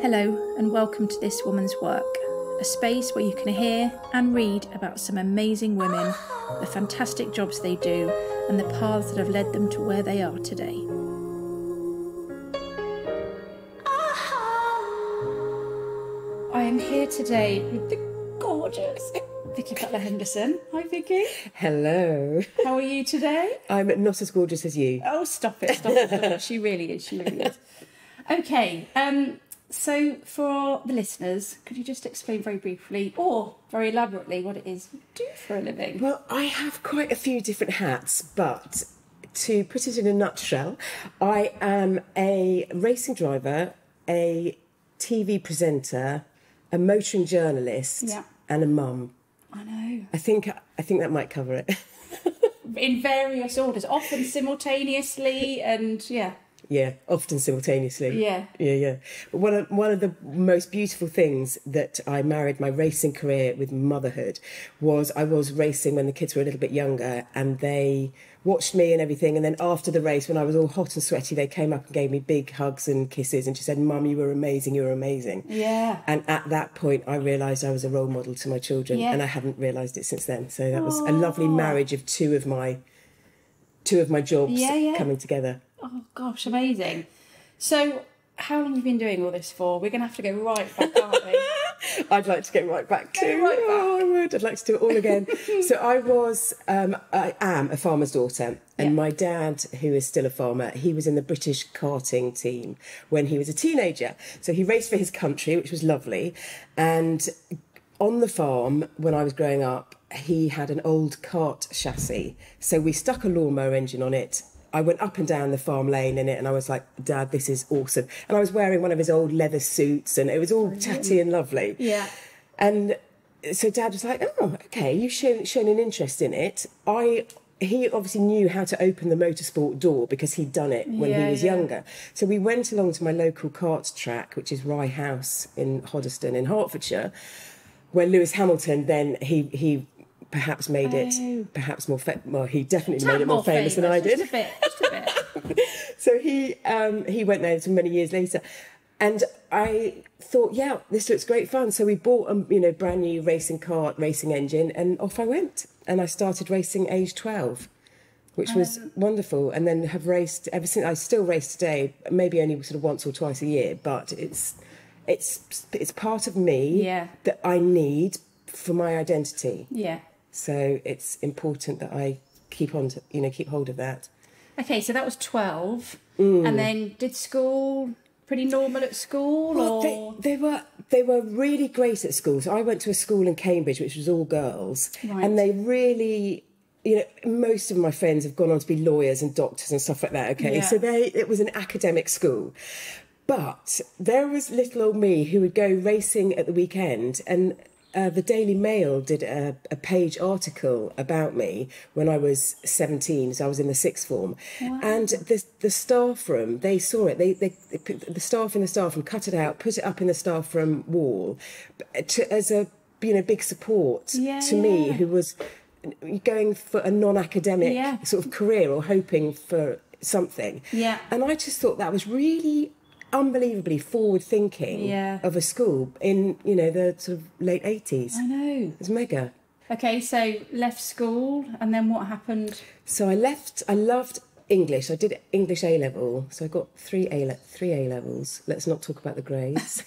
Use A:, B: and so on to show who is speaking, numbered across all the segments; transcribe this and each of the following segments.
A: Hello and welcome to This Woman's Work, a space where you can hear and read about some amazing women, the fantastic jobs they do and the paths that have led them to where they are today. I am here today with the gorgeous Vicki Henderson. Hi Vicki.
B: Hello.
A: How are you today?
B: I'm not as gorgeous as you.
A: Oh, stop it, stop it, stop it. She really is, she really is. Okay, so for the listeners, could you just explain very briefly or very elaborately what it is you do for a living?
B: Well, I have quite a few different hats, but to put it in a nutshell, I am a racing driver, a TV presenter, a motoring journalist, and a mum.
A: I know.
B: I think that might cover it.
A: In various orders, often simultaneously, and
B: Yeah, often simultaneously.
A: Yeah.
B: But one of the most beautiful things that I married my racing career with motherhood was I was racing when the kids were a little bit younger, and they watched me and everything. And then after the race, when I was all hot and sweaty, they came up and gave me big hugs and kisses, and she said, "Mum, you were amazing. You were amazing."
A: Yeah.
B: And at that point, I realised I was a role model to my children, and I haven't realised it since then. So that was a lovely marriage of two of my jobs coming together.
A: Oh gosh, amazing. So how long have you been doing all this for? We're going to have to go right back, aren't we?
B: I'd like to get right back too.
A: Right back.
B: Oh, I would. I'd like to do it all again. So I am a farmer's daughter, and my dad, who is still a farmer, he was in the British karting team when he was a teenager. So he raced for his country, which was lovely. And on the farm, when I was growing up, he had an old cart chassis. So we stuck a lawnmower engine on it. I went up and down the farm lane in it, and I was like, "Dad, this is awesome." And I was wearing one of his old leather suits, and it was all tatty and lovely.
A: Yeah.
B: And so Dad was like, "Oh, okay, you've shown an interest in it." He obviously knew how to open the motorsport door because he'd done it when he was younger. So we went along to my local kart track, which is Rye House in Hoddesdon in Hertfordshire, where Lewis Hamilton then he perhaps made it perhaps more well, he definitely made it more famous than I did.
A: Just a bit.
B: So he went there so many years later, and I thought, yeah, this looks great fun. So we bought a brand new racing engine, and off I went. And I started racing age 12, which was wonderful, and then have raced ever since. I still race today, maybe only sort of once or twice a year, but it's part of me that I need for my identity.
A: Yeah.
B: So it's important that I keep hold of that.
A: Okay, so that was 12, and then did school pretty normal at school, or
B: they were really great at school. So I went to a school in Cambridge which was all girls, and they really, most of my friends have gone on to be lawyers and doctors and stuff like that. Okay, so it was an academic school. But there was little old me who would go racing at the weekend, and the Daily Mail did a page article about me when I was 17, so I was in the sixth form. Wow. And the staff room, they saw it. They put the staff in the staff room, cut it out, put it up in the staff room wall as a big support to me, who was going for a non-academic sort of career or hoping for something. Yeah. And I just thought that was really unbelievably forward-thinking of a school in, the sort of late 80s.
A: I know.
B: It was mega.
A: Okay, so left school, and then what happened?
B: So I loved English. I did English A-level, so I got three A-levels. Let's not talk about the grades.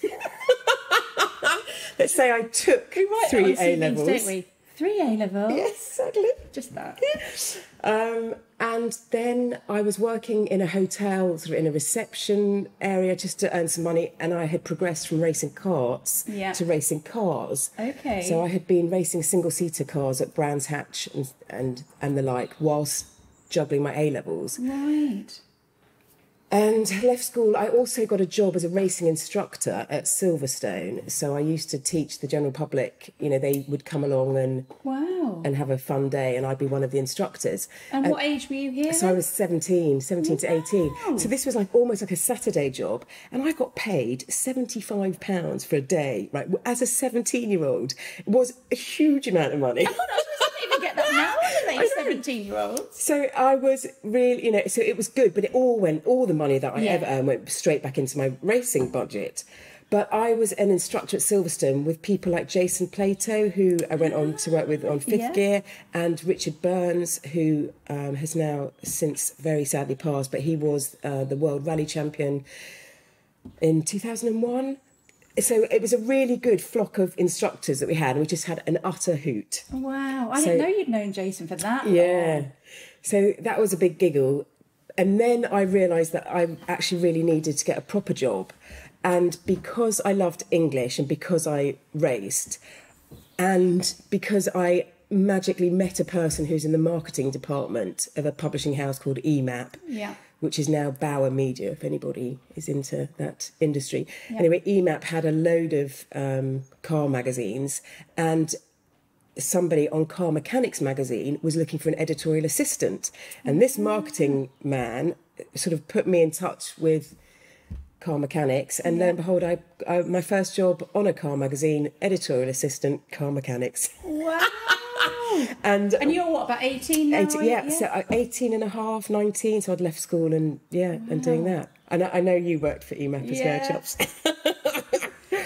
B: Let's say I took three A-levels.
A: Don't we? 3 A-levels?
B: Yes, sadly.
A: Just that.
B: And then I was working in a hotel, sort of in a reception area, just to earn some money, and I had progressed from racing karts to racing cars. Okay. So I had been racing single-seater cars at Brands Hatch and the like, whilst juggling my A-levels.
A: Right.
B: And left school. I also got a job as a racing instructor at Silverstone. So I used to teach the general public. They would come along and have a fun day, and I'd be one of the instructors.
A: And what age were you here?
B: So I was 17 to 18. So this was almost like a Saturday job, and I got paid £75 for a day. Right, as a 17-year-old, it was a huge amount of money.
A: Get that now, don't they, 17-year-olds?
B: So I was really, so it was good, but all the money that I ever earned went straight back into my racing budget. But I was an instructor at Silverstone with people like Jason Plato, who I went on to work with on Fifth Gear, and Richard Burns, who has now since very sadly passed, but he was the World Rally Champion in 2001. So it was a really good flock of instructors that we had, and we just had an utter hoot.
A: Wow, I didn't know you'd known Jason for that.
B: Yeah.
A: Long.
B: So that was a big giggle. And then I realised that I actually really needed to get a proper job. And because I loved English and because I raced and because I magically met a person who's in the marketing department of a publishing house called EMAP, which is now Bauer Media, if anybody is into that industry. Yeah. Anyway, EMAP had a load of car magazines, and somebody on Car Mechanics magazine was looking for an editorial assistant. And this marketing man sort of put me in touch with Car Mechanics, and lo and behold, I my first job on a car magazine, editorial assistant, Car Mechanics.
A: Wow.
B: and
A: you're what, about 18 now?
B: 18, yeah, so 18 and a half, 19, so I'd left school and and doing that. And I know you worked for EMAP as well, Chops.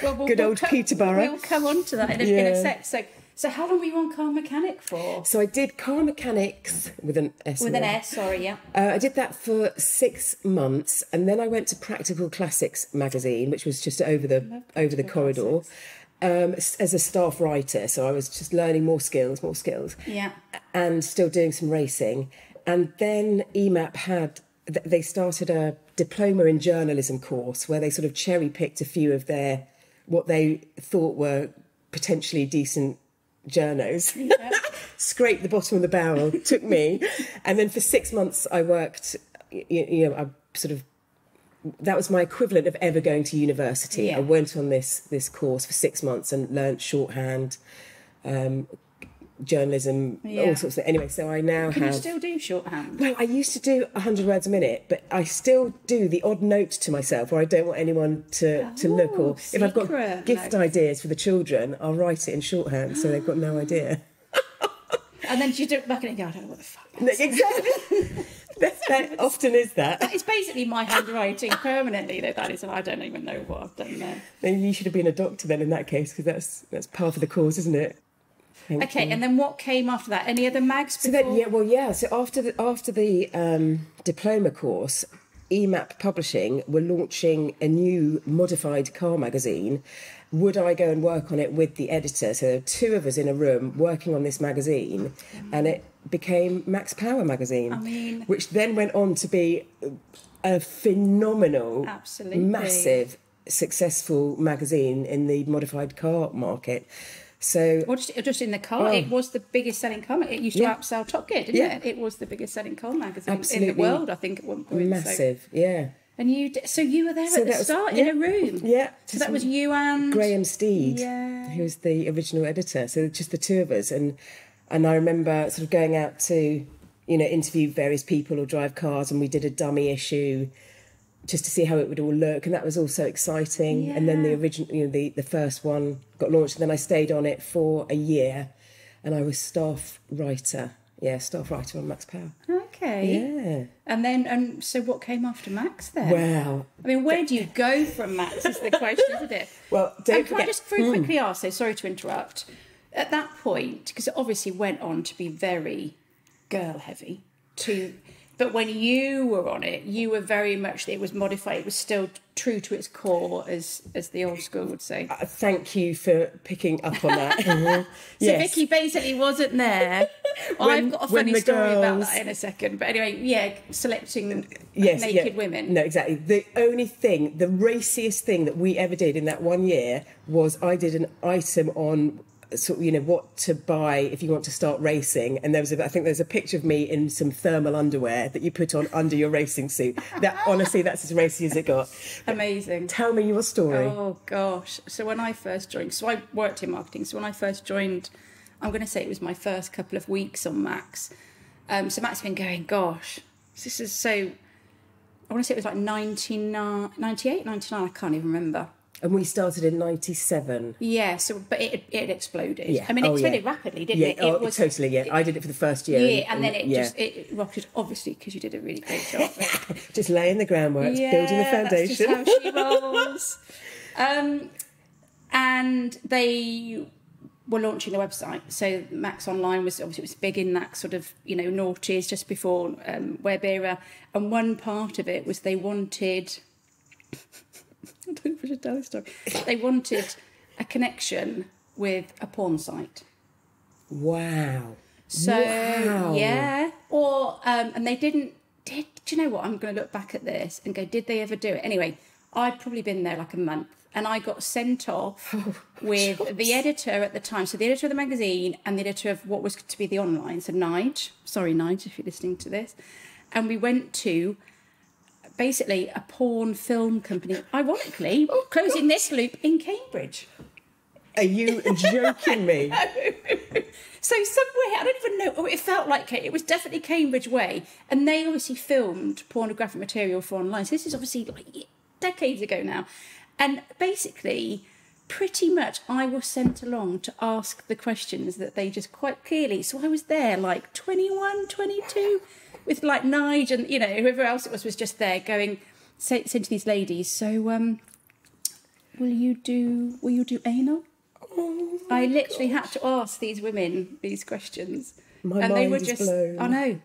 A: Well,
B: Good old Peterborough.
A: We'll come on to that in a sec. So how long were you on Car Mechanic for?
B: So I did Car Mechanics with an S.
A: With an S, sorry, yeah.
B: I did that for 6 months, and then I went to Practical Classics magazine, which was just over the corridor, as a staff writer. So I was just learning more skills,
A: yeah,
B: and still doing some racing. And then EMAP they started a diploma in journalism course where they sort of cherry picked a few of what they thought were potentially decent journos, scraped the bottom of the barrel, took me, and then for 6 months I worked, I sort of, that was my equivalent of ever going to university.
A: Yeah.
B: I went on this course for 6 months and learnt shorthand, journalism, all sorts of. Anyway, so I now
A: Can you still do shorthand?
B: Well, I used to do 100 words a minute, but I still do the odd note to myself where I don't want anyone to look, or if I've got gift ideas for the children, I'll write it in shorthand so they've got no idea.
A: And then you do it back and you go, I don't know what the fuck.
B: Exactly. that often is that.
A: That is basically my handwriting permanently, though. That is, I don't even know what I've done there.
B: Maybe you should have been a doctor then in that case, because that's part of the cause, isn't it?
A: And then what came after that? Any other mags before?
B: So after the diploma course, EMAP Publishing were launching a new modified car magazine. Would I go and work on it with the editor? So there were two of us in a room working on this magazine, and it became Max Power magazine, which then went on to be a phenomenal, massive, successful magazine in the modified car market. So,
A: or just in the car, it was the biggest selling car. It used to outsell Top Gear, didn't it? It was the biggest selling car magazine in the world, I think, at one point.
B: Massive,
A: And you were there at the start in a room.
B: Yeah.
A: So that was you and
B: Graham Steed, who was the original editor. So just the two of us, and I remember sort of going out to interview various people or drive cars, and we did a dummy issue just to see how it would all look, and that was also exciting. And then the original, the first one got launched, and then I stayed on it for a year, and I was staff writer on Max Power.
A: Okay.
B: Yeah.
A: And then, so what came after Max then?
B: Well,
A: I mean, where do you go from Max is the question, isn't it?
B: Well, don't forget.
A: Can I just very quickly ask, sorry to interrupt, at that point, because it obviously went on to be very girl heavy, but when you were on it, you were very much, it was modified, it was still true to its core, as the old school would say.
B: Thank you for picking up on that.
A: So Vicki basically wasn't there. I've got a funny story about that in a second. But anyway, selecting naked women.
B: No, exactly. The only thing, the raciest thing that we ever did in that 1 year was I did an item on what to buy if you want to start racing, and I think there's a picture of me in some thermal underwear that you put on under your racing suit. That honestly, that's as racy as it got.
A: Amazing.
B: Tell me your story.
A: Oh gosh. So when I first joined, so I worked in marketing. So when I first joined, I'm going to say it was my first couple of weeks on Max. So Max has been going, gosh, this is so. I want to say it was like 98, 99. I can't even remember.
B: And we started in 97.
A: Yeah, but it exploded. Yeah. I mean, it exploded rapidly, didn't it?
B: It was totally, yeah. I did it for the first year.
A: Yeah, and then it rocketed, obviously, because you did a really great job.
B: Just laying the groundwork, building the foundation.
A: That's just how she rolls. And they were launching a website. So Max Online was obviously, it was big in that sort of, you know, noughties, just before web era. And one part of it was they wanted... I don't know if I should tell this story. They wanted a connection with a porn site.
B: Wow.
A: So, yeah. Or, and they didn't... do you know what? I'm going to look back at this and go, did they ever do it? Anyway, I'd probably been there like a month. And I got sent off with the editor at the time. So the editor of the magazine and the editor of what was to be the online. So Nige. Sorry, Nige, if you're listening to this. And we went to basically a porn film company, ironically, closing this loop in Cambridge.
B: Are you joking me?
A: So somewhere, I don't even know, it felt like it was definitely Cambridge way. And they obviously filmed pornographic material for online. So this is obviously like decades ago now. And basically, pretty much I was sent along to ask the questions that they just quite clearly... So I was there like 21, 22, with like Nige and, you know, whoever else it was just there going, saying to these ladies, so will you do anal?
B: Oh,
A: I literally had to ask these women these questions.
B: My
A: and
B: mind
A: they were
B: is
A: just,
B: blown.
A: I know.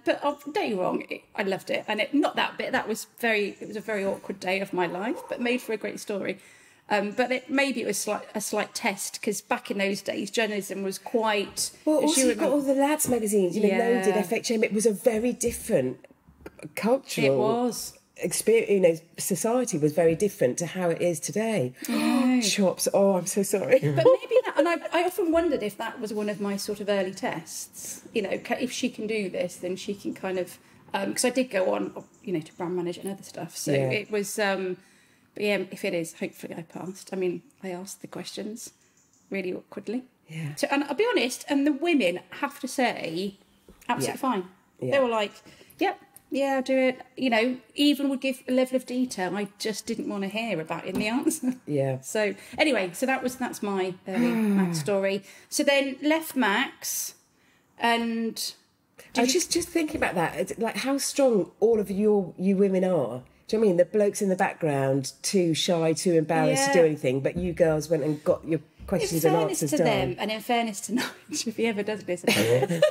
A: But don't get me wrong, I loved it. And not that bit, it was a very awkward day of my life, but made for a great story. But maybe it was a slight test, because back in those days, journalism was quite...
B: Well, also you've got all the lads magazines, you know, Loaded, FHM. It was a very different cultural...
A: It was.
B: Experience, you know, society was very different to how it is today. Shops, I'm so sorry.
A: But maybe that, and I often wondered if that was one of my sort of early tests. You know, if she can do this, then she can kind of... Because I did go on, you know, to brand manage and other stuff. So it was... but yeah, if it is, hopefully I passed. I mean, I asked the questions really awkwardly.
B: Yeah.
A: So, and I'll be honest, and the women, have to say, absolutely fine.
B: Yeah.
A: They were like, yep. Yeah, I'll do it. You know, even would give a level of detail I just didn't want to hear about in the answer.
B: Yeah.
A: So anyway, that's my early Max story. So then left Max, and
B: I was just thinking about that. It's like how strong all of you women are. Do you know what I mean? The blokes in the background, too shy, too embarrassed to do anything, but you girls went and got your questions and answers done.
A: In fairness to them, and in fairness to Nige, if he ever does listen.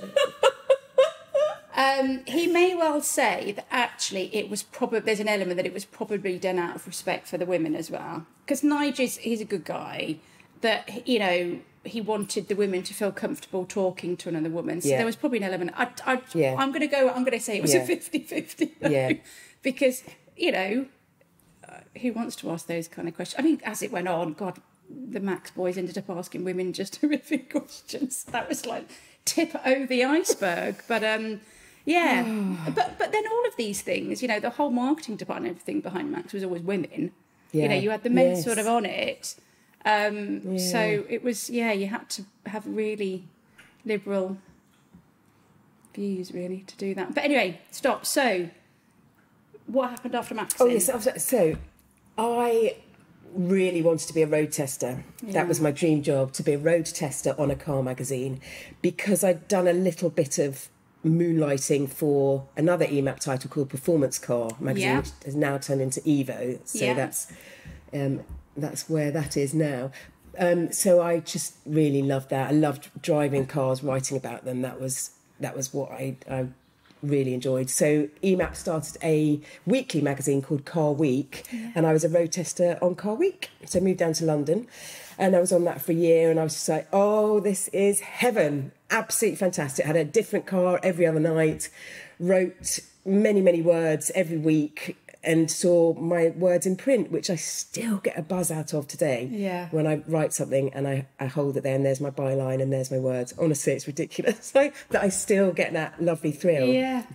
A: He may well say that actually there's an element that it was probably done out of respect for the women as well. Because Nige he's a good guy, that, you know, he wanted the women to feel comfortable talking to another woman. So there was probably an element. I'm going to say it was a 50-50.
B: Yeah.
A: Because, you know, who wants to ask those kind of questions? I mean, as it went on, God, the Max boys ended up asking women just horrific questions. That was like tip over the iceberg. But yeah, but then all of these things, you know, the whole marketing department, everything behind Max was always women. Yeah. You know, you had the men sort of on it. So it was, you had to have really liberal views, really, to do that. But anyway, stop. So what happened after Max?
B: Oh, yes. So I really wanted to be a road tester. That was my dream job, to be a road tester on a car magazine, because I'd done a little bit of moonlighting for another EMAP title called Performance Car magazine, which has now turned into Evo. So that's where that is now. So I just really loved that. I loved driving cars, writing about them. That was what I really enjoyed. So EMAP started a weekly magazine called Car Week, and I was a road tester on Car Week. So I moved down to London, and I was on that for a year, and I was just like, oh, this is heaven. Absolutely fantastic. Had a different car every other night, wrote many, many words every week, and saw my words in print, which I still get a buzz out of today. Yeah. When I write something and I hold it there, and there's my byline and there's my words. Honestly, it's ridiculous that I still get that lovely thrill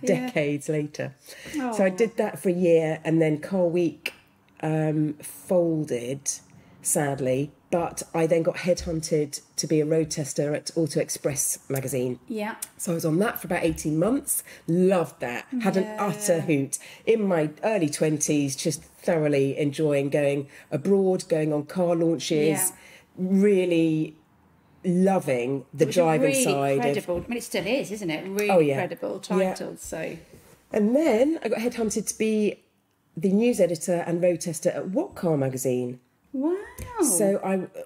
B: decades later. Oh. So I did that for a year, and then Car Week folded, sadly. But I then got headhunted to be a road tester at Auto Express magazine. Yeah. So I was on that for about 18 months. Loved that. Had an utter hoot. In my early 20s, just thoroughly enjoying going abroad, going on car launches, really loving the driving
A: really
B: side.
A: Credible. I mean, it still is, isn't it? Really credible title. So.
B: And then I got headhunted to be the news editor and road tester at What Car magazine.
A: Wow.
B: So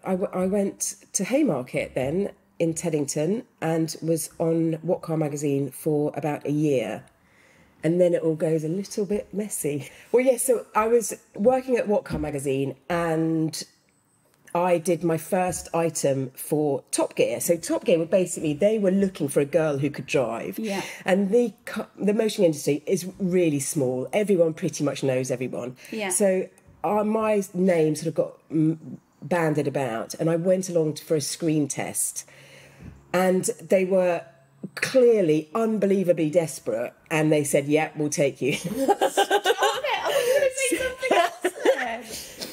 B: I went to Haymarket then in Teddington and was on What Car magazine for about a year. And then it all goes a little bit messy. Well, yes, so I was working at What Car magazine and I did my first item for Top Gear. So Top Gear were basically, they were looking for a girl who could drive.
A: Yeah.
B: And the motoring industry is really small. Everyone pretty much knows everyone.
A: Yeah.
B: So my name sort of got banded about and I went along for a screen test. And they were clearly unbelievably desperate and they said, yeah, we'll take you.
A: Stop it! I was going to say something else then.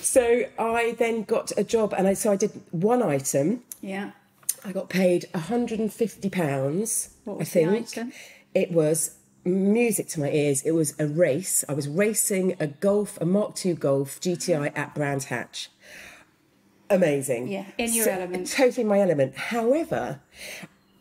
B: So I then got a job and I did one item.
A: Yeah.
B: I got paid £150,
A: What was
B: I think.
A: the item?
B: It was music to my ears. It was a race. I was racing a Mark II Golf GTI at Brands Hatch. Amazing.
A: Yeah, in your element.
B: Totally my element. However,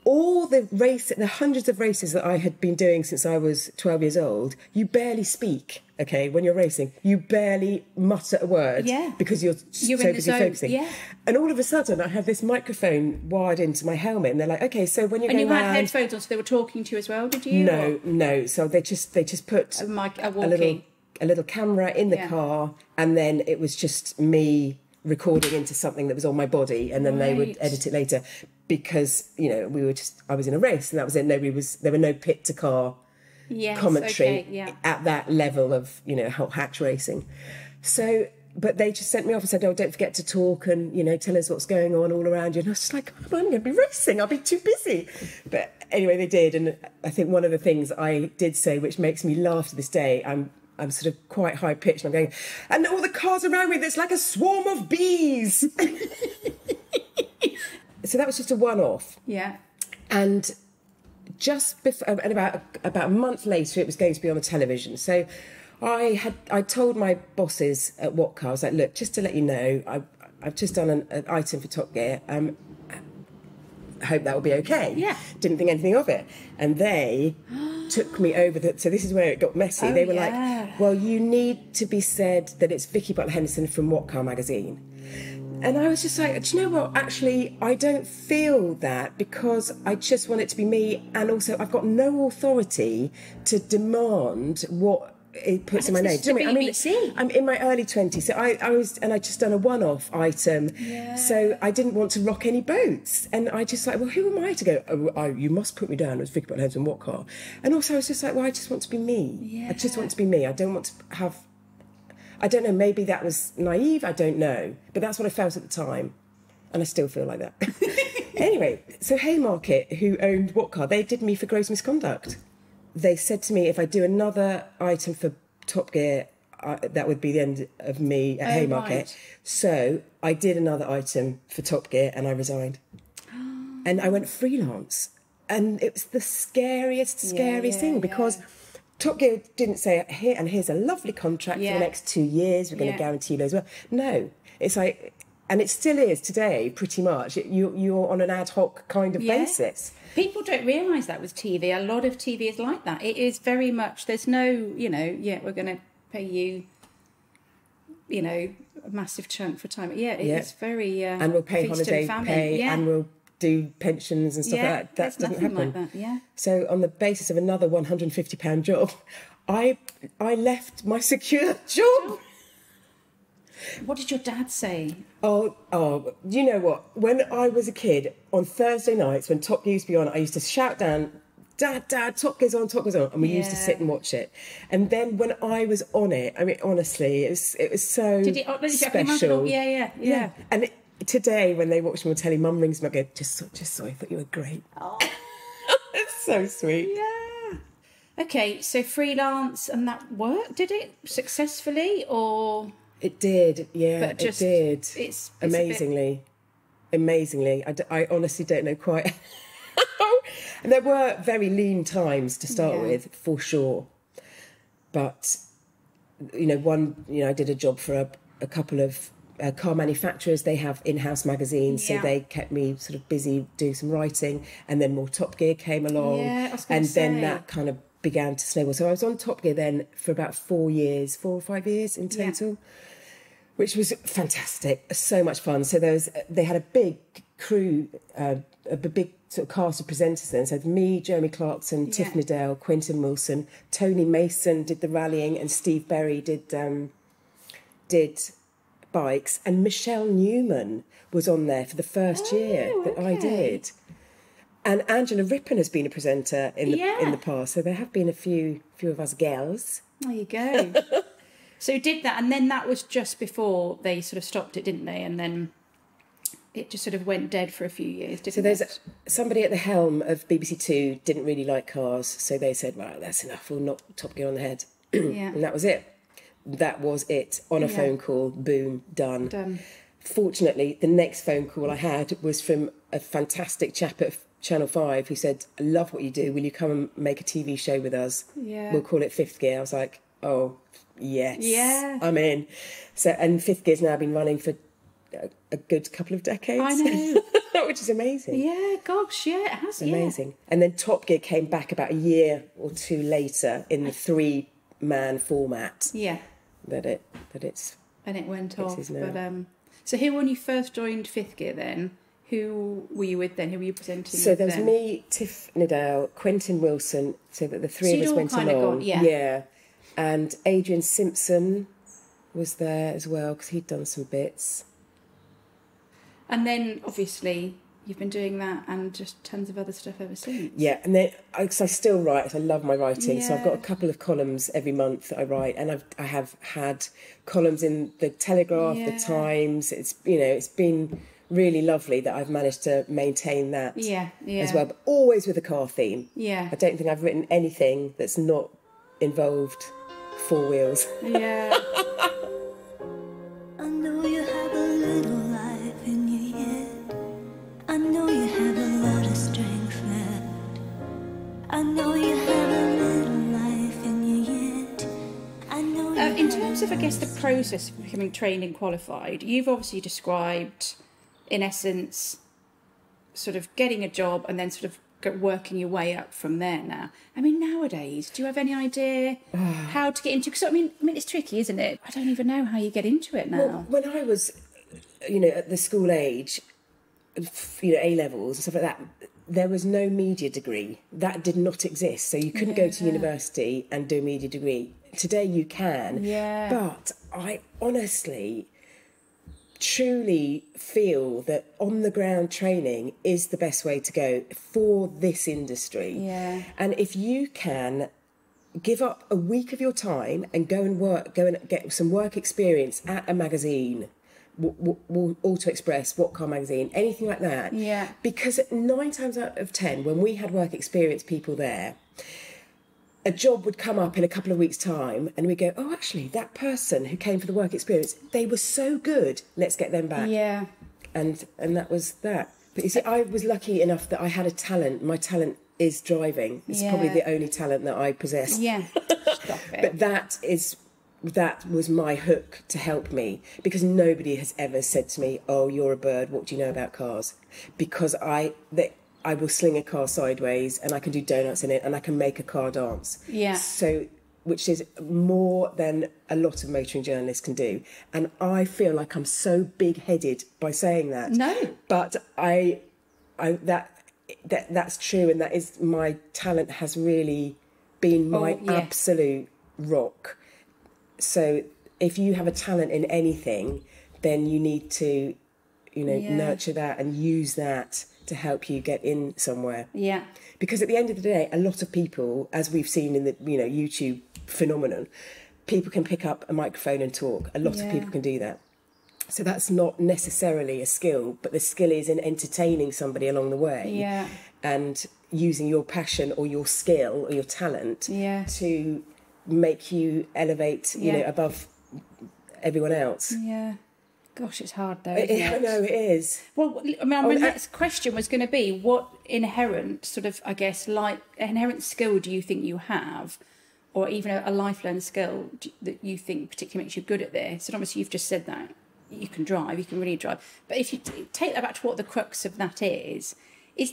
B: all the hundreds of races that I had been doing since I was 12 years old, you barely speak, okay, when you're racing. You barely mutter a word because you're so busy focusing.
A: Yeah.
B: And all of a sudden, I have this microphone wired into my helmet and they're like, okay, so when you're going
A: And you had
B: round...
A: headphones on, so they were talking to you as well, did you?
B: No. So they just put
A: a
B: little camera in the car and then it was just me recording into something that was on my body and then they would edit it later because, you know, I was in a race and that was it. There were no pit to car commentary at that level of, you know, hatch racing. So, but they just sent me off and said, oh, don't forget to talk and, you know, tell us what's going on all around you. And I was just like, I'm going to be racing. I'll be too busy. But anyway, they did. And I think one of the things I did say, which makes me laugh to this day, I'm sort of quite high pitched. I'm going, and all the cars around me, there's like a swarm of bees. So that was just a one-off.
A: Yeah.
B: And just before, and about a month later, it was going to be on the television. So I told my bosses at What Car, I was like, look, just to let you know, I've just done an item for Top Gear. Hope that will be okay.
A: Yeah.
B: Didn't think anything of it. And they took me over so this is where it got messy. They were like, well, you need to be said that it's Vicki Butler Henderson from What Car magazine. And I was just like, do you know what? Actually, I don't feel that because I just want it to be me. And also, I've got no authority to demand what it puts in my name. Do you know what I mean? I'm in my early 20s, so I just done a one-off item.
A: Yeah.
B: So I didn't want to rock any boats. And I just like, well, who am I to go, you must put me down as Vicki Butler Henderson, What Car? And also I was just like, well, I just want to be me.
A: Yeah.
B: I just want to be me. I don't want to have... I don't know, maybe that was naive, I don't know. But that's what I felt at the time. And I still feel like that. Anyway, so Haymarket, who owned What Car, they did me for gross misconduct. They said to me, if I do another item for Top Gear, that would be the end of me at Haymarket. Right. So I did another item for Top Gear and I resigned. And I went freelance. And it was the scariest thing because... Top Gear didn't say, here's a lovely contract for the next 2 years, we're going to guarantee you loads of work. No, it's like, and it still is today, pretty much. You're on an ad hoc kind of basis.
A: People don't realise that with TV. A lot of TV is like that. It is very much, there's no, we're going to pay you, a massive chunk for time. It's very...
B: and we'll pay holiday pay and we'll do pensions and stuff like that. That doesn't happen.
A: Like that,
B: So on the basis of another £150 job, I left my secure job.
A: What did your dad say?
B: Oh, you know what? When I was a kid, on Thursday nights, when Top Gear used to be on, I used to shout down, Dad, Top Gear's on, Top Gear's on. And we used to sit and watch it. And then when I was on it, I mean, honestly, it was so special.
A: Yeah.
B: And today, when they watch me on telly, Mum rings me and I go, just so I thought you were great.
A: Oh.
B: It's so sweet.
A: Yeah. Okay, so freelance, and that worked, did it? Successfully, or...?
B: It did, it did.
A: It's
B: amazingly. I honestly don't know quite how. And there were very lean times to start with, for sure. But, I did a job for a couple of car manufacturers. They have in-house magazines, so they kept me sort of busy doing some writing. And then more Top Gear came along. Then that kind of began to snowball. So I was on Top Gear then for about 4 or 5 years in total. which was fantastic, so much fun. So they had a big crew, a big sort of cast of presenters then. So me, Jeremy Clarkson, Tiff Nadell, Quentin Wilson, Tony Mason did the rallying, and Steve Berry did bikes, and Michelle Newman was on there for the first year that I did. And Angela Rippon has been a presenter in the past, so there have been a few of us gals.
A: There you go. So you did that, and then that was just before they sort of stopped it, didn't they? And then it just sort of went dead for a few years, didn't it?
B: So there's somebody at the helm of BBC Two didn't really like cars, so they said, right, that's enough, we'll knock Top Gear on the head. And that was it. That was it. On a phone call, boom, done. Fortunately, the next phone call I had was from a fantastic chap at Channel 5 who said, I love what you do, will you come and make a TV show with us? We'll call it Fifth Gear. I was like, oh, yes, I'm in. So, and Fifth Gear's now been running for a good couple of decades.
A: I know.
B: Which is amazing.
A: Yeah, gosh, it has,
B: amazing. And then Top Gear came back about a year or two later in the 3-man format. That it's...
A: And it went off. But, so here, when you first joined Fifth Gear then, who were you with then? Who were you presenting
B: So
A: with
B: there was
A: then?
B: me, Tiff Nadell, Quentin Wilson, so that the three of us went along. And Adrian Simpson was there as well, because he'd done some bits.
A: And then, obviously, you've been doing that and just tons of other stuff ever since.
B: Yeah, and then, because I still write, I love my writing, so I've got a couple of columns every month that I write, and I have had columns in the Telegraph, the Times. It's been really lovely that I've managed to maintain that as well, but always with a car theme. I don't think I've written anything that's not involved 4 wheels.
C: I know you have a little life in you yet. I know you have a lot of strength left. I know you have a little life in you yet. I know you
A: in terms of, I guess, the process of becoming trained and qualified, you've obviously described, in essence, sort of getting a job and then sort of working your way up from there now. I mean, nowadays, do you have any idea how to get into... Because, I mean, it's tricky, isn't it? I don't even know how you get into it now.
B: Well, when I was, at the school age, A-levels and stuff like that, there was no media degree. That did not exist. So you couldn't go to university and do a media degree. Today you can. But I honestly... truly feel that on-the-ground training is the best way to go for this industry. And if you can give up a week of your time and go and get some work experience at a magazine, Auto Express, What Car Magazine, anything like that. Because 9 times out of 10, when we had work experience people there, a job would come up in a couple of weeks' time and we go, oh, actually, that person who came for the work experience, they were so good, let's get them back. And that was that. But you see, I was lucky enough that I had a talent. My talent is driving. It's probably the only talent that I possess.
A: Stop it.
B: But that was my hook to help me, because nobody has ever said to me, oh, you're a bird, what do you know about cars? Because I will sling a car sideways and I can do donuts in it and I can make a car dance. So, which is more than a lot of motoring journalists can do. And I feel like I'm so big-headed by saying that.
A: No.
B: But that's true, and that is, my talent has really been my absolute rock. So if you have a talent in anything, then you need to, nurture that and use that to help you get in somewhere. Because at the end of the day, a lot of people, as we've seen in the YouTube phenomenon, people can pick up a microphone and talk. A lot of people can do that. So that's not necessarily a skill, but the skill is in entertaining somebody along the way and using your passion or your skill or your talent to make you elevate, above everyone else.
A: Gosh, it's hard though, isn't it?
B: I know, it is.
A: Well, I mean, my next question was going to be, what inherent sort of, I guess, inherent skill do you think you have, or even a life-learned skill that you think particularly makes you good at this? And obviously you've just said that you can really drive. But if you take that back to what the crux of that is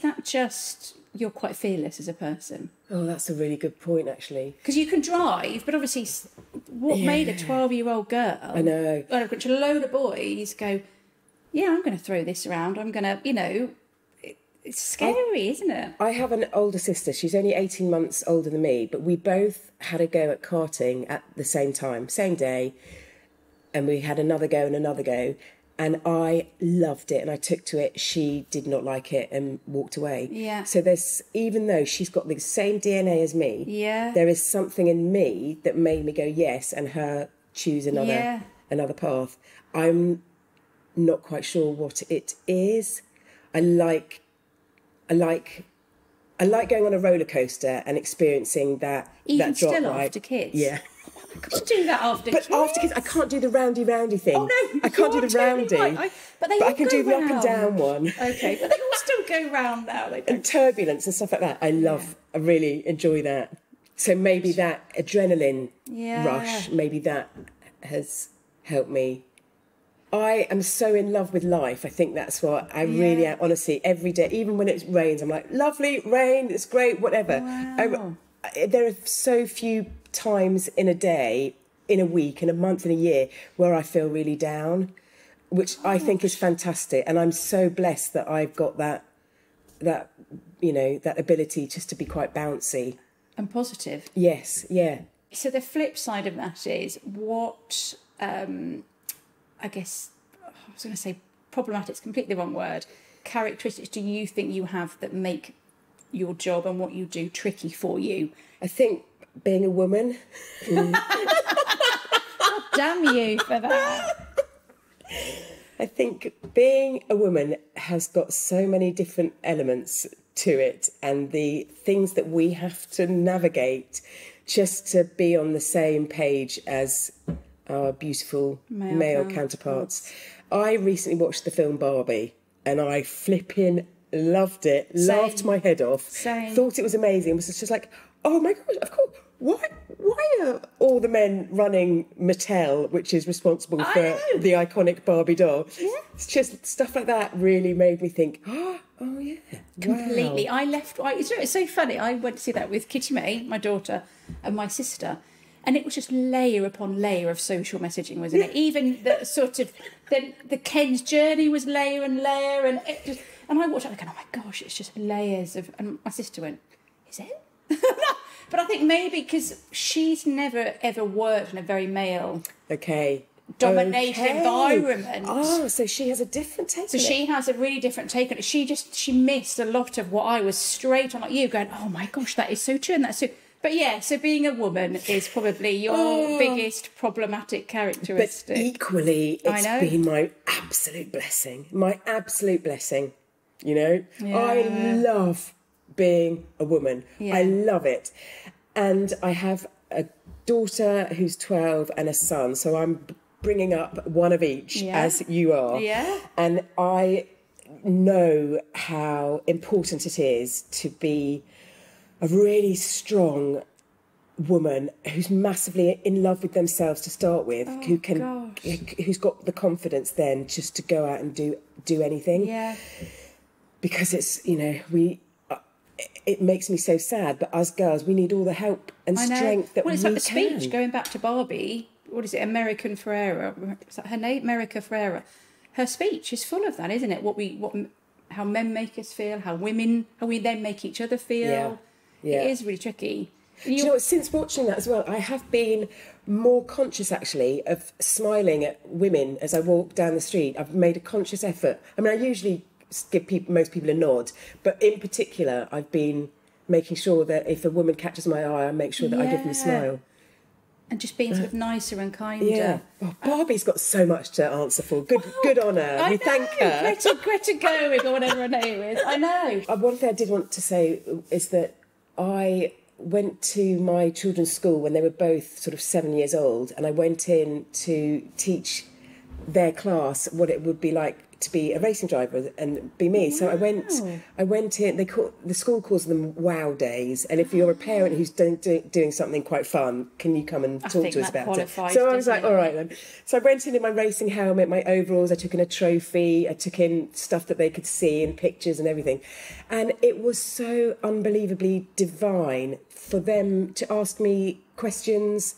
A: that just you're quite fearless as a person?
B: Oh, that's a really good point, actually.
A: Because you can drive, but obviously what made a 12-year-old girl,
B: I know,
A: which a load of boys go, yeah, I'm going to throw this around. I'm going to, it's scary, isn't it?
B: I have an older sister. She's only 18 months older than me, but we both had a go at karting at the same time, same day. And we had another go and another go. And I loved it and I took to it. She did not like it and walked away.
A: Yeah.
B: So even though she's got the same DNA as me, there is something in me that made me go yes and her choose another path. I'm not quite sure what it is. I like going on a roller coaster and experiencing that
A: Even
B: that drop
A: still
B: right.
A: after kids.
B: Yeah.
A: You do that after kids.
B: But after kids, I can't do the roundy thing.
A: Oh no,
B: I can't do the roundy.
A: Right. But
B: I can do the up and down one.
A: Okay, but they all still go round now.
B: And turbulence and stuff like that. I love. I really enjoy that. So maybe that adrenaline rush. Maybe that has helped me. I am so in love with life. I think that's what I really am. Honestly, every day, even when it rains, I'm like, lovely rain. It's great. Whatever.
A: Wow.
B: There are so few times in a day, in a week, in a month, in a year where I feel really down, which I think is fantastic. And I'm so blessed that I've got that ability just to be quite bouncy
A: And positive.
B: Yes, yeah.
A: So the flip side of that is what, I guess, I was going to say problematic, it's completely the wrong word. Characteristics do you think you have that make your job and what you do tricky for you?
B: I think being a woman.
A: Damn you for that.
B: I think being a woman has got so many different elements to it and the things that we have to navigate just to be on the same page as our beautiful male counterparts. I recently watched the film Barbie and I flipping loved it, laughed my head off, thought it was amazing. It was just like, oh my gosh, of course. Why are all the men running Mattel, which is responsible for the iconic Barbie doll? Yeah. It's just stuff like that really made me think, oh yeah.
A: Completely.
B: Wow.
A: It's so funny. I went to see that with Kitty May, my daughter, and my sister. And it was just layer upon layer of social messaging, wasn't it? Even the sort of, the Ken's journey was layer and layer. And I watched it and I go, oh my gosh, it's just layers of, and my sister went, is it? But I think maybe because she's never ever worked in a very male dominated environment.
B: Oh, so she has a different take on it.
A: So she has a really different take on it. She missed a lot of what I was straight on, like you, going, oh my gosh, that is so true and that's so... But yeah, so being a woman is probably your biggest problematic characteristic.
B: But equally, it's been my absolute blessing. My absolute blessing, you know? Yeah. I love being a woman. Yeah. I love it. And I have a daughter who's 12 and a son, so I'm bringing up one of each, as you are. Yeah. And I know how important it is to be a really strong woman who's massively in love with themselves to start with, who's got the confidence then just to go out and do anything. Yeah. Because it's, it makes me so sad, but as girls, we need all the help and strength that we can. Well, it's like the speech,
A: going back to Barbie, what is it, American Ferrera, is that her name? America Ferrera. Her speech is full of that, isn't it? How men make us feel, how we then make each other feel. Yeah. It is really tricky.
B: Do you know what, since watching that as well, I have been more conscious, actually, of smiling at women as I walk down the street. I've made a conscious effort. I mean, I usually give most people a nod, but in particular I've been making sure that if a woman catches my eye, I make sure that I give them a smile.
A: And just being sort of nicer and kinder.
B: Yeah. Oh, Barbie's got so much to answer for. Good on her. We thank her.
A: Greta Gerwig or whatever her name is. I know.
B: One thing I did want to say is that I went to my children's school when they were both sort of 7 years old, and I went in to teach their class what it would be like to be a racing driver and be me. So I went in, the school calls them wow days, and if you're a parent who's doing something quite fun, can you come and talk to us about it? So I was like, all right then. So I went in my racing helmet, my overalls, I took in a trophy, I took in stuff that they could see and pictures and everything. And it was so unbelievably divine for them to ask me questions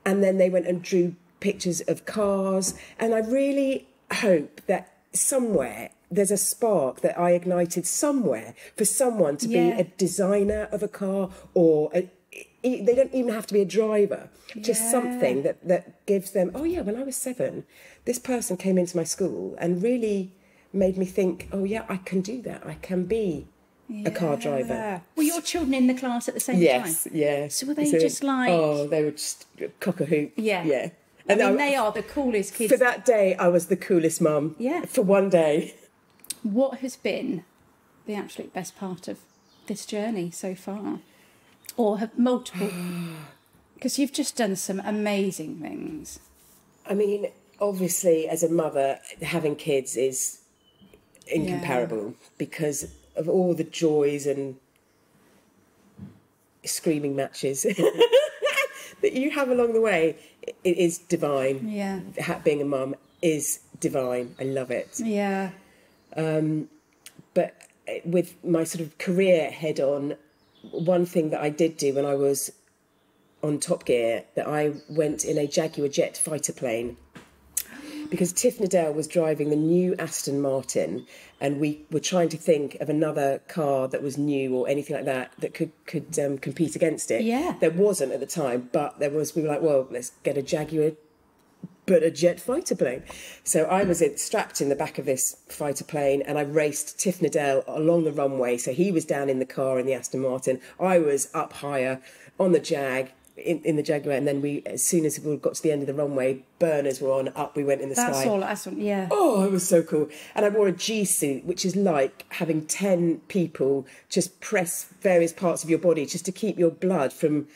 B: And then they went and drew pictures of cars. And I really hope that somewhere there's a spark that I ignited somewhere for someone to be a designer of a car, or they don't even have to be a driver, just something that gives them, oh yeah, when I was 7, this person came into my school and really made me think, oh yeah, I can do that. I can be a car driver.
A: Were your children in the class at the same time?
B: Yes, yeah.
A: So were they just like...
B: Oh, they were just cock a hoop.
A: Yeah.
B: Yeah.
A: I mean, they are the coolest kids.
B: For that day, I was the coolest mum.
A: Yeah.
B: For one day.
A: What has been the absolute best part of this journey so far? Or have multiple... Because you've just done some amazing things.
B: I mean, obviously, as a mother, having kids is incomparable because of all the joys and screaming matches that you have along the way. It is divine.
A: Yeah.
B: Being a mum is divine. I love it.
A: Yeah.
B: But with my sort of career head on, one thing that I did do when I was on Top Gear, that I went in a Jaguar jet fighter plane, because Tiff Nadell was driving the new Aston Martin, and we were trying to think of another car that was new or anything like that that could compete against it.
A: Yeah.
B: There wasn't at the time, but there was. We were like, well, let's get a Jaguar, but a jet fighter plane. So I was strapped in the back of this fighter plane, and I raced Tiff Nadell along the runway. So he was down in the car in the Aston Martin. I was up higher on the Jag. In the Jaguar, and then as soon as we got to the end of the runway, burners were on, up we went in the sky.
A: That's all, yeah.
B: Oh, it was so cool. And I wore a G suit, which is like having 10 people just press various parts of your body just to keep your blood from,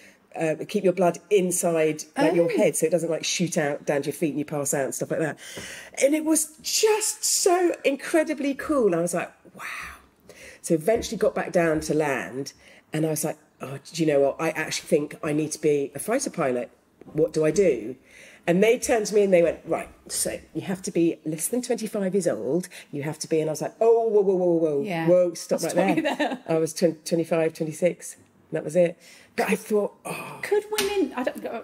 B: keep your blood inside your head, so it doesn't like shoot out down to your feet and you pass out and stuff like that. And it was just so incredibly cool. I was like, wow. So eventually got back down to land, and I was like, oh, do you know what? I actually think I need to be a fighter pilot. What do I do? And they turned to me and they went, right, so you have to be less than 25 years old. You have to be, and I was like, oh, whoa, stop right there. I was 25, 26, and that was it. But I thought, oh.
A: Could women,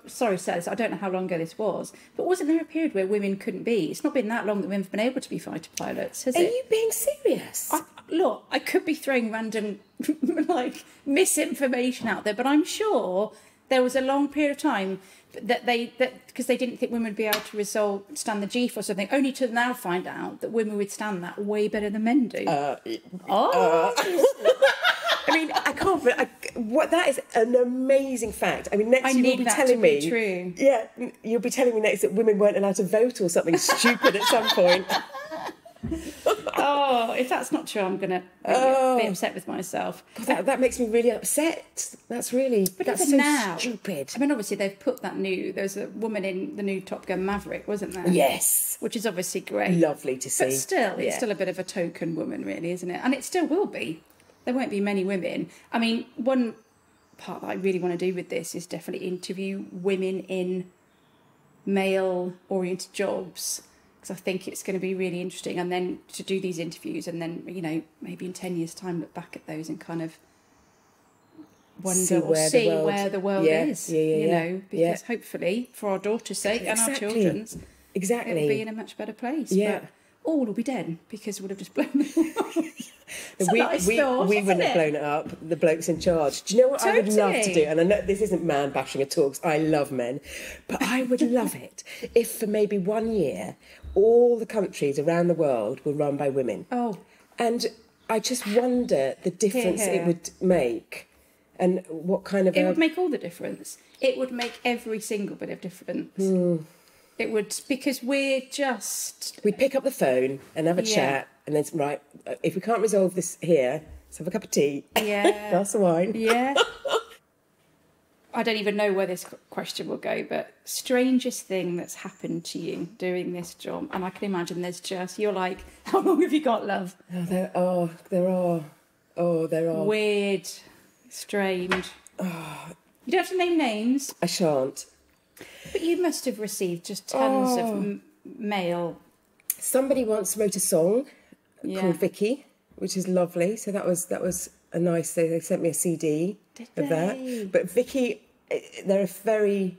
A: sorry, Saz, I don't know how long ago this was, but wasn't there a period where women couldn't be? It's not been that long that women have been able to be fighter pilots, has it?
B: Are you being serious?
A: Look, I could be throwing random, misinformation out there, but I'm sure there was a long period of time because they didn't think women would be able to stand the G or something, only to now find out that women would stand that way better than men do.
B: I mean, I can't. But that is an amazing fact. I mean, next you will be telling me.
A: True.
B: Yeah, you'll be telling me next that women weren't allowed to vote or something stupid at some point.
A: Oh, if that's not true, I'm going to be upset with myself.
B: God, that makes me really upset. That's so
A: now,
B: stupid.
A: I mean, obviously they've put there's a woman in the new Top Gun Maverick, wasn't there?
B: Yes.
A: Which is obviously great.
B: Lovely to see.
A: But still, it's still a bit of a token woman, really, isn't it? And it still will be. There won't be many women. I mean, one part that I really want to do with this is definitely interview women in male-oriented jobs, because I think it's going to be really interesting. And then to do these interviews and then, maybe in 10 years' time, look back at those and kind of wonder where the world is, because hopefully, for our daughter's sake and our children's, it'll be in a much better place.
B: Yeah.
A: But all will be dead because we'll have just blown it up.
B: We wouldn't have blown it up. The bloke's in charge. Do you know what I would love to do? And I know this isn't man bashing at all, because I love men, but I would love it if for maybe 1 year all the countries around the world were run by women.
A: Oh,
B: and I just wonder the difference it would make, and what kind of.
A: It would make all the difference. It would make every single bit of difference. It would, because we'd pick up the phone and have a chat, and then, right, if we can't resolve this here, let's have a cup of tea. Yeah.
B: Glass of wine.
A: Yeah. I don't even know where this question will go, but strangest thing that's happened to you doing this job, and I can imagine you're like, how long have you got, love?
B: Oh, there are.
A: Weird, strange. You don't have to name names.
B: I shan't.
A: But you must have received just tons of mail.
B: Somebody once wrote a song called Vicki, which is lovely. So that was a nice. They sent me a CD of that. But Vicki, they're a very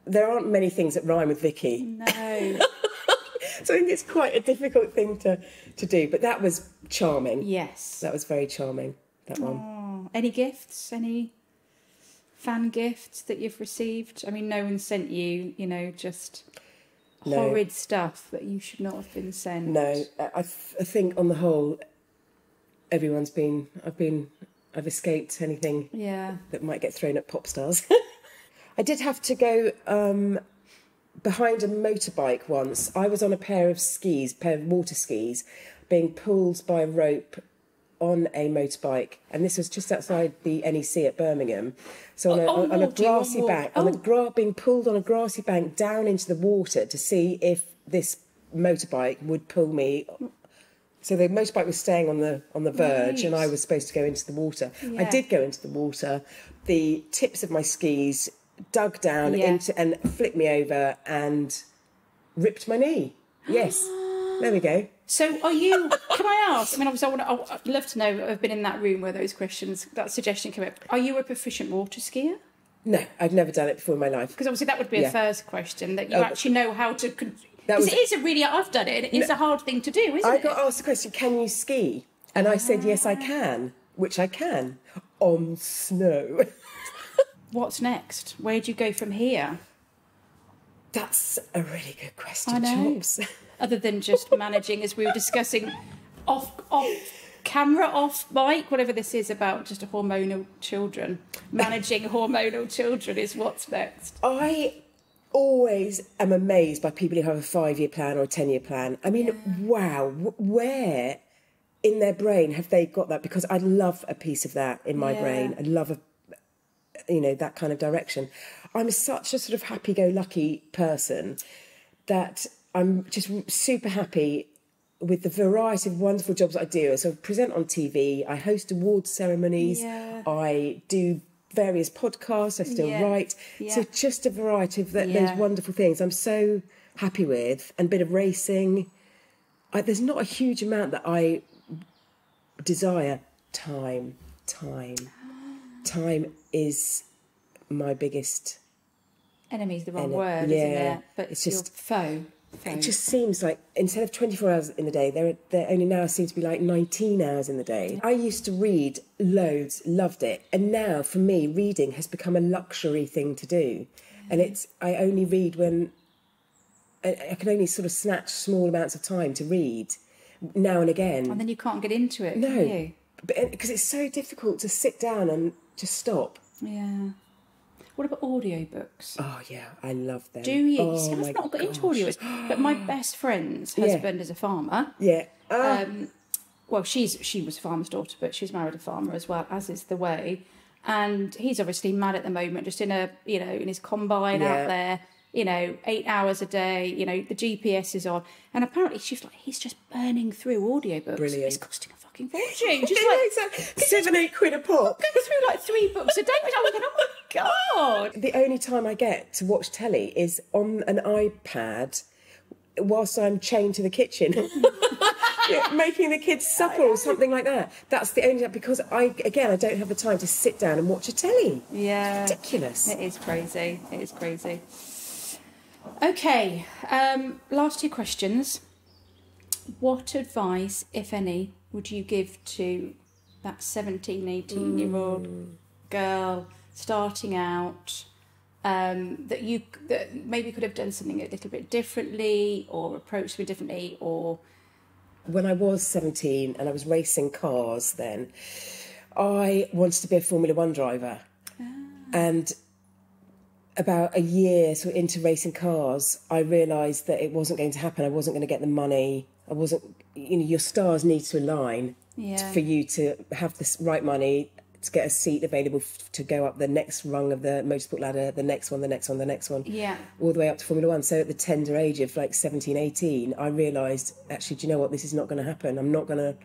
B: there aren't many things that rhyme with Vicki.
A: No.
B: So I think it's quite a difficult thing to do. But that was charming.
A: Yes.
B: That was very charming, that one.
A: Oh, any gifts? Any fan gifts that you've received? I mean, no one sent you, just horrid stuff that you should not have been sent.
B: No, I think on the whole, I've escaped anything that might get thrown at pop stars. I did have to go behind a motorbike once. I was on a pair of water skis, being pulled by a rope on a motorbike, and this was just outside the NEC at Birmingham. So on a grassy bank, being pulled on a grassy bank down into the water to see if this motorbike would pull me. So the motorbike was staying on the verge, and I was supposed to go into the water. Yeah. I did go into the water. The tips of my skis dug down into and flipped me over and ripped my knee. Yes, there we go.
A: So are you, can I ask, I mean, obviously I'd love to know, I've been in that room where those questions, that suggestion came up. Are you a proficient water skier?
B: No, I've never done it before in my life.
A: Because obviously that would be a first question, that you actually know how to... Because it is I've done it, and it is a hard thing to do, isn't it?
B: I got asked the question, can you ski? And I said, yes, I can, which I can, on snow.
A: What's next? Where do you go from here?
B: That's a really good question,
A: I know.
B: Chops.
A: Other than just managing, as we were discussing, off camera, off mic, whatever this is about, just hormonal children. Managing hormonal children is what's next.
B: I always am amazed by people who have a 5-year plan or a 10-year plan. I mean, wow, where in their brain have they got that? Because I'd love a piece of that in my brain. I'd love that kind of direction. I'm such a sort of happy-go-lucky person that I'm just super happy with the variety of wonderful jobs that I do. So I present on TV, I host awards ceremonies, I do various podcasts, I still write. So just a variety of those wonderful things I'm so happy with, and a bit of racing. There's not a huge amount that I desire. Time is my biggest
A: enemy's the wrong word, isn't it? But it's just foe.
B: It just seems like instead of 24 hours in the day, there only now seem to be like 19 hours in the day. I used to read loads, loved it, and now for me, reading has become a luxury thing to do. And I only read when I can only sort of snatch small amounts of time to read now and again.
A: And then you can't get into it, can you?
B: Because it's so difficult to sit down and just stop.
A: Yeah. What about audiobooks?
B: Oh, yeah, I love them.
A: Do you?
B: Oh,
A: See, I've not got into audiobooks, but my best friend's husband is a farmer.
B: Yeah.
A: Well, she was a farmer's daughter, but she's married a farmer as well, as is the way. And he's obviously mad at the moment, just in his combine out there, 8 hours a day, the GPS is on. And apparently she's like, he's just burning through audiobooks.
B: Brilliant.
A: It's costing a fucking fortune. She's like,
B: £7-8 quid a pop.
A: Going through like 3 books a day. I was like, oh my God.
B: The only time I get to watch telly is on an iPad whilst I'm chained to the kitchen. Making the kids supper or something like that. That's the only time, because I don't have the time to sit down and watch a telly.
A: Yeah.
B: Ridiculous.
A: It is crazy. Okay, last 2 questions. What advice, if any, would you give to that 17, 18-year-old girl starting out, that maybe could have done something a little bit differently or approached me differently? Or
B: when I was 17 and I was racing cars then, I wanted to be a Formula 1 driver. And about a year into racing cars, I realised that it wasn't going to happen. I wasn't going to get the money. I wasn't, your stars need to align for you to have this right money, to get a seat available to go up the next rung of the motorsport ladder, the next one, all the way up to Formula 1. So at the tender age of like 17, 18, I realised, actually, do you know what? This is not going to happen. I'm not going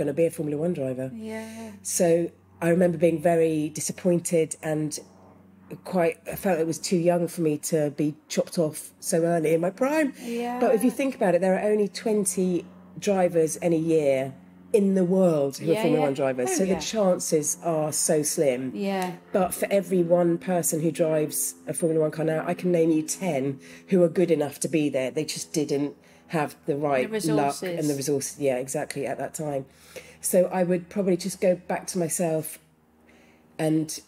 B: to be a Formula 1 driver.
A: Yeah.
B: So I remember being very disappointed and I felt it was too young for me to be chopped off so early in my prime.
A: Yeah.
B: But if you think about it, there are only 20 drivers in a year in the world who are Formula 1 drivers.
A: Oh,
B: so
A: yeah.
B: the chances are so slim.
A: Yeah.
B: But for every one person who drives a Formula 1 car now, I can name you 10 who are good enough to be there. They just didn't have the right luck and the resources. Yeah, exactly, at that time. So I would probably just go back to myself and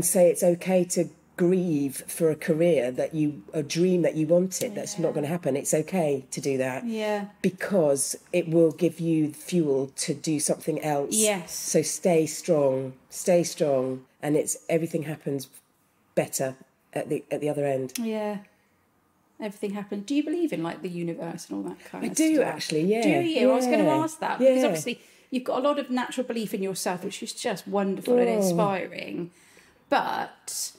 B: say it's okay to grieve for a career a dream that you wanted. That's not going to happen. It's okay to do that.
A: Yeah.
B: Because it will give you fuel to do something else.
A: Yes.
B: So stay strong, and everything happens better at the other end.
A: Yeah. Everything happens. Do you believe in like the universe and all that kind of stuff?
B: I do actually, yeah.
A: Do you?
B: Yeah.
A: I was going to ask that because obviously you've got a lot of natural belief in yourself, which is just wonderful and inspiring. But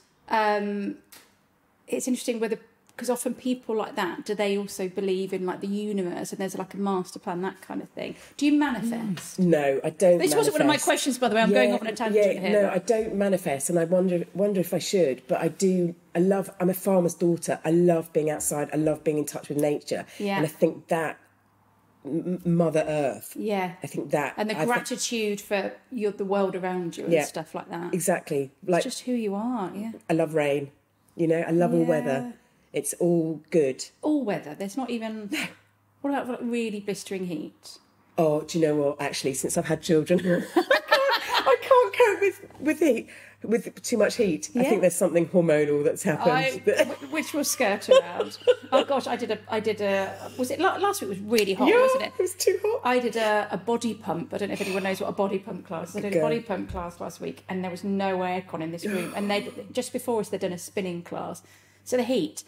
A: it's interesting because often people like that, do they also believe in like the universe and there's like a master plan, that kind of thing? Do you manifest?
B: No, I don't.
A: This wasn't one of my questions, by the way. I'm going off on a tangent here.
B: No, I don't manifest, and I wonder if I should, but I do. I'm a farmer's daughter. I love being outside. I love being in touch with nature. Yeah. And I think that Mother Earth.
A: Yeah.
B: I think that.
A: And the gratitude for the world around you and stuff like that.
B: Exactly. Like,
A: it's just who you are, yeah.
B: I love rain. I love all weather. It's all good.
A: All weather. There's not even... What about like really blistering heat?
B: Oh, do you know what? Actually, since I've had children, I can't cope with heat. With too much heat. I think there's something hormonal that's happened.
A: Which we'll skirt around. Oh gosh, I did a. Was it last week? Was really hot, wasn't it?
B: It was too hot.
A: I did a body pump. I don't know if anyone knows what a body pump class is. I did a body pump class last week, and there was no aircon in this room. And just before us, they'd done a spinning class. So the heat.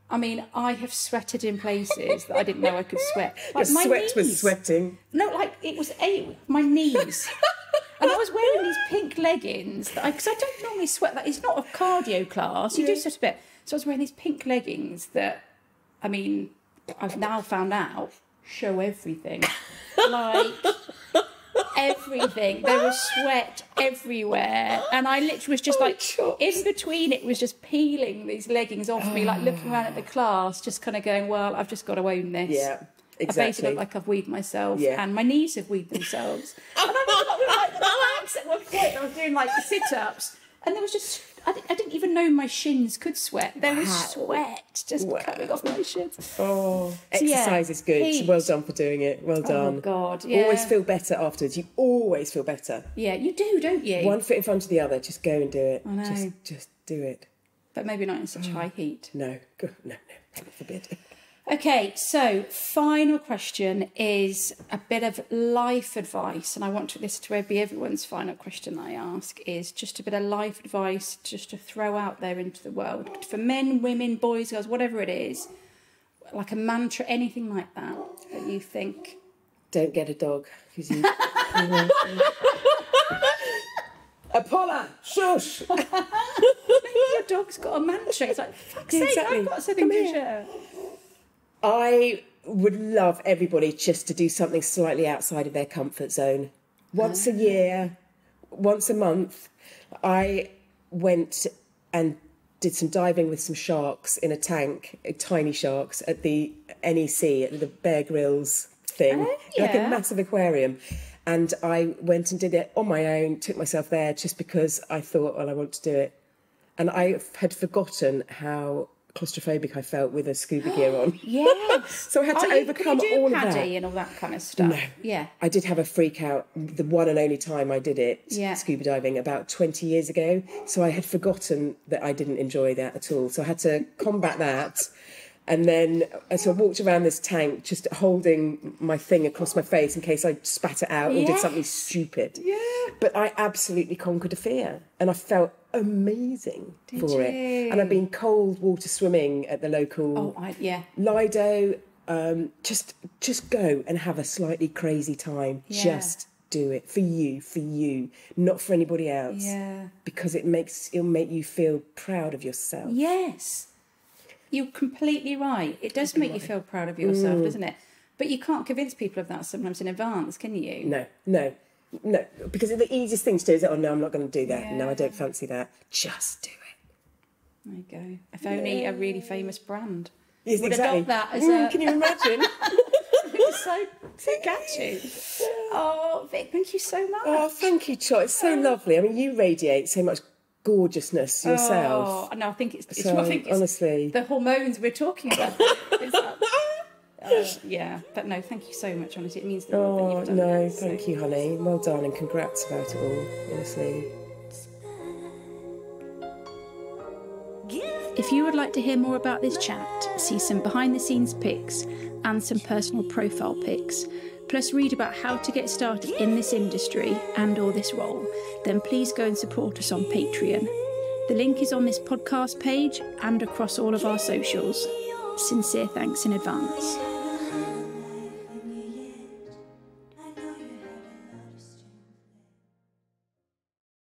A: I mean, I have sweated in places that I didn't know I could sweat. Like
B: Your sweat was sweating.
A: No, like it was my knees. And I was wearing these pink leggings because I don't normally sweat. It's not a cardio class. You do sweat a bit. So I was wearing these pink leggings that, I mean, I've now found out show everything. Like everything. There was sweat everywhere. And I literally was just in between it was just peeling these leggings off me, like looking around at the class, just kind of going, well, I've just got to own this.
B: Yeah. Exactly.
A: I basically look like I've weed myself, and my knees have weed themselves. And I was like at one point, I was doing like sit-ups, and there was just I didn't even know my shins could sweat. There was sweat just coming off my shins.
B: Oh, exercise is good. Heat. Well done for doing it. Well done.
A: Oh God, yeah.
B: Always feel better afterwards. You always feel better.
A: Yeah, you do, don't you?
B: One foot in front of the other. Just go and do it.
A: I know.
B: Just do it.
A: But maybe not in such high heat.
B: No, heaven forbid.
A: Okay, so final question is a bit of life advice, and I want this to be everyone's final question that I ask, is just a bit of life advice just to throw out there into the world for men, women, boys, girls, whatever it is, like a mantra, anything like that you think.
B: Don't get a dog. Apollo, shush!
A: Your dog's got a mantra. It's like, fuck's sake, I've got something to share.
B: I would love everybody just to do something slightly outside of their comfort zone. Once a year, once a month, I went and did some diving with some sharks in a tank, tiny sharks, at the NEC, at the Bear Grylls thing, like a massive aquarium. And I went and did it on my own, took myself there just because I thought, well, I want to do it. And I had forgotten how claustrophobic I felt with a scuba gear on.
A: Yes.
B: So I had to overcome all of that.
A: Paddy and all that kind of stuff?
B: No.
A: Yeah.
B: I did have a freak out the one and only time I did it, scuba diving, about 20 years ago. So I had forgotten that I didn't enjoy that at all. So I had to combat that. And then so I walked around this tank just holding my thing across my face in case I spat it out or did something stupid. Yeah. But I absolutely conquered a fear. And I felt amazing for it. And I've been cold water swimming at the local Lido. Just go and have a slightly crazy time. Just do it for you, not for anybody else. Yeah. Because it'll make you feel proud of yourself.
A: Yes. You're completely right. It does make you feel proud of yourself, doesn't it? But you can't convince people of that sometimes in advance, can you?
B: No. Because the easiest thing to do is, oh no, I'm not going to do that. Yeah. No, I don't fancy that. Just do it.
A: There you go. If only a really famous brand
B: would
A: adopt that as
B: Can you imagine?
A: so catchy. Oh, Vic, thank you so much.
B: Oh, thank you, Cho. It's so lovely. I mean, you radiate so much gorgeousness yourself.
A: Oh, no, I think it's
B: honestly,
A: the hormones we're talking about. Yeah, but no, thank you so much, honestly. It means the world that you've done.
B: No, thank you, honey. Well done, and congrats about it all, honestly.
A: If you would like to hear more about this chat, see some behind-the-scenes pics and some personal profile pics, plus read about how to get started in this industry and or this role, then please go and support us on Patreon. The link is on this podcast page and across all of our socials. Sincere thanks in advance.